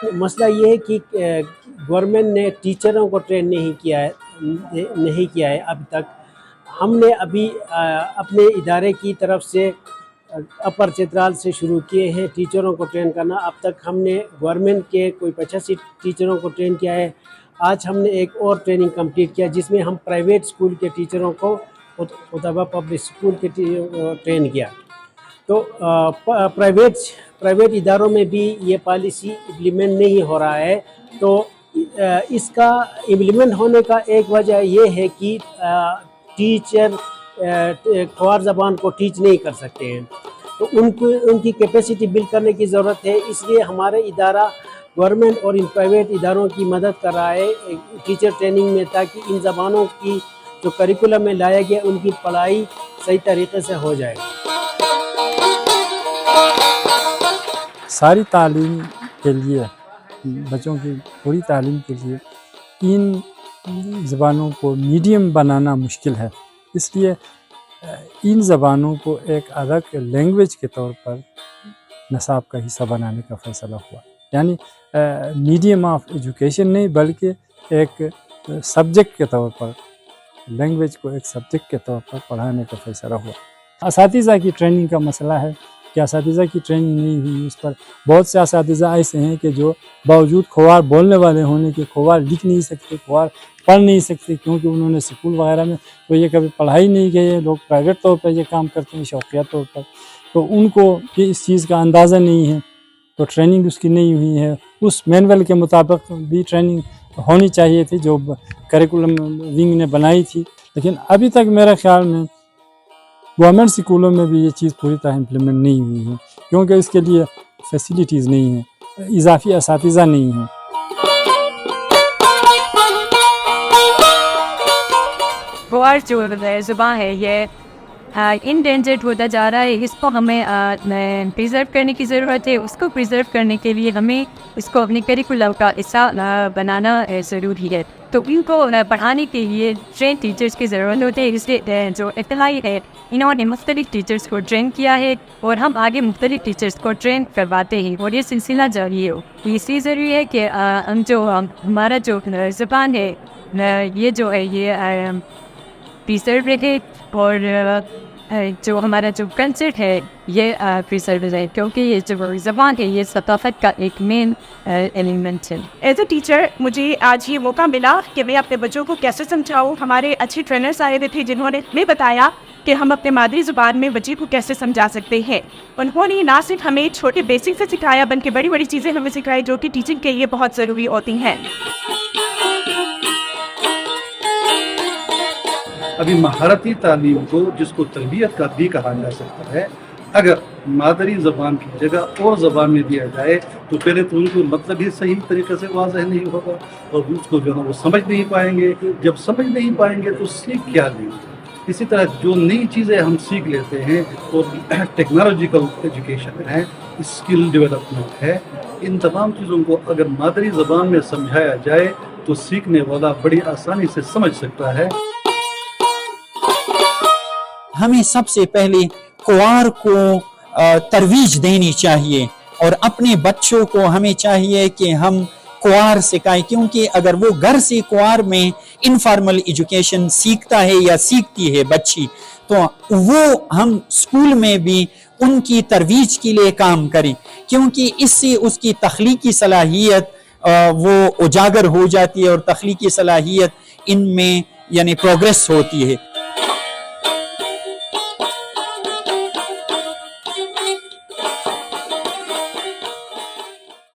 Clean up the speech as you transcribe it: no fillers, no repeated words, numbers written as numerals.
مسئلہ یہ ہے کہ گورنمنٹ نے ٹیچروں کو ٹرین نہیں کیا ہے اب تک. ہم نے ابھی اپنے ادارے کی طرف سے اپر چترال سے شروع کیے ہیں ٹیچروں کو ٹرین کرنا. اب تک ہم نے گورنمنٹ کے کوئی 85 ٹیچروں کو ٹرین کیا ہے. آج ہم نے ایک اور ٹریننگ کمپلیٹ کیا جس میں ہم پرائیویٹ اسکول کے ٹیچروں کو خطبہ پبلک اسکول کے ٹرین کیا. تو پرائیویٹ اداروں میں بھی یہ پالیسی امپلیمنٹ نہیں ہو رہا ہے. تو اس کا امپلیمنٹ ہونے کا ایک وجہ یہ ہے کہ ٹیچر کھوار زبان کو ٹیچ نہیں کر سکتے ہیں. تو ان کی کیپیسٹی بلڈ کرنے کی ضرورت ہے. اس لیے ہمارے ادارہ گورنمنٹ اور ان پرائیویٹ اداروں کی مدد کر رہا ہے ٹیچر ٹریننگ میں، تاکہ ان زبانوں کی جو کریکولم میں لایا گیا ان کی پڑھائی صحیح طریقے سے ہو جائے. ساری تعلیم کے لیے، بچوں کی پوری تعلیم کے لیے ان زبانوں کو میڈیم بنانا مشکل ہے. اس لیے ان زبانوں کو ایک الگ لینگویج کے طور پر نصاب کا حصہ بنانے کا فیصلہ ہوا. یعنی میڈیم آف ایجوکیشن نہیں بلکہ ایک سبجیکٹ کے طور پر، لینگویج کو ایک سبجیکٹ کے طور پر پڑھانے کا فیصلہ ہوا. اساتذہ کی ٹریننگ کا مسئلہ ہے کہ اساتذہ کی ٹریننگ نہیں ہوئی. اس پر بہت سے اساتذہ ایسے ہیں کہ جو باوجود کھوار بولنے والے ہونے کے کھوار لکھ نہیں سکتے، کھوار پڑھ نہیں سکتے، کیونکہ انہوں نے اسکول وغیرہ میں تو یہ کبھی پڑھائی نہیں گئے. لوگ پرائیویٹ طور پر یہ کام کرتے ہیں شوقیہ طور پر، تو ان کو یہ اس چیز کا اندازہ نہیں ہے، تو ٹریننگ اس کی نہیں ہوئی ہے. اس مینول کے مطابق بھی ٹریننگ ہونی چاہیے تھی جو کریکولم ونگ نے بنائی تھی. لیکن ابھی تک میرے خیال میں گورنمنٹ اسکولوں میں بھی یہ چیز پوری طرح امپلیمنٹ نہیں ہوئی ہے، کیونکہ اس کے لیے فیسیلیٹیز نہیں ہیں، اضافی اساتذہ نہیں ہیں. کھوار جو زبان ہے یہ انڈینجرڈ ہوتا جا رہا ہے. اس کو ہمیں پریزرو کرنے کی ضرورت ہے. اس کو پریزرو کرنے کے لیے ہمیں اس کو اپنے کریکولم کا حصہ بنانا ضروری ہے. تو ان کو پڑھانے کے لیے ٹرین ٹیچرز کی ضرورت ہوتی ہے. اس لیے جو اطلاعی ہے انہوں نے مختلف ٹیچرز کو ٹرین کیا ہے اور ہم آگے مختلف ٹیچرز کو ٹرین کرواتے ہیں اور یہ سلسلہ جاری ہے. اس لیے ضروری ہے کہ ہم جو ہمارا جو زبان ہے یہ جو ہے یہ پریزرو رہے اور جو ہمارا جو کنسرٹ ہے یہ پریزرو رہے، کیونکہ یہ جو زبان ہے یہ ثقافت کا ایک مین ایلیمنٹ ہے. ایز اے ٹیچر مجھے آج یہ موقع ملا کہ میں اپنے بچوں کو کیسے سمجھاؤں. ہمارے اچھے ٹرینرز آئے ہوئے تھے جنہوں نے ہمیں بتایا کہ ہم اپنے مادری زبان میں بچے کو کیسے سمجھا سکتے ہیں. انہوں نے نہ صرف ہمیں چھوٹے بیسک سے سکھایا بلکہ بڑی بڑی چیزیں ہمیں سکھائی جو کہ ٹیچنگ کے لیے بہت ضروری ہوتی ہیں. ابھی مہارتی تعلیم کو، جس کو تربیت کا بھی کہا جا سکتا ہے، اگر مادری زبان کی جگہ اور زبان میں دیا جائے تو پہلے تو ان کو مطلب ہی صحیح طریقے سے واضح نہیں ہوگا اور اس کو جو ہے وہ سمجھ نہیں پائیں گے. جب سمجھ نہیں پائیں گے تو سیکھ کیا لیں گے. اسی طرح جو نئی چیزیں ہم سیکھ لیتے ہیں اور ٹیکنالوجیکل ایجوکیشن ہے، اسکل ڈیولپمنٹ ہے، ان تمام چیزوں کو اگر مادری زبان میں سمجھایا جائے تو سیکھنے والا بڑی آسانی سے سمجھ سکتا ہے. ہمیں سب سے پہلے کھوار کو ترویج دینی چاہیے اور اپنے بچوں کو ہمیں چاہیے کہ ہم کھوار سکھائیں، کیونکہ اگر وہ گھر سے کھوار میں انفارمل ایجوکیشن سیکھتا ہے یا سیکھتی ہے بچی، تو وہ ہم اسکول میں بھی ان کی ترویج کے لیے کام کریں، کیونکہ اس سے اس کی تخلیقی صلاحیت وہ اجاگر ہو جاتی ہے اور تخلیقی صلاحیت ان میں یعنی پروگریس ہوتی ہے.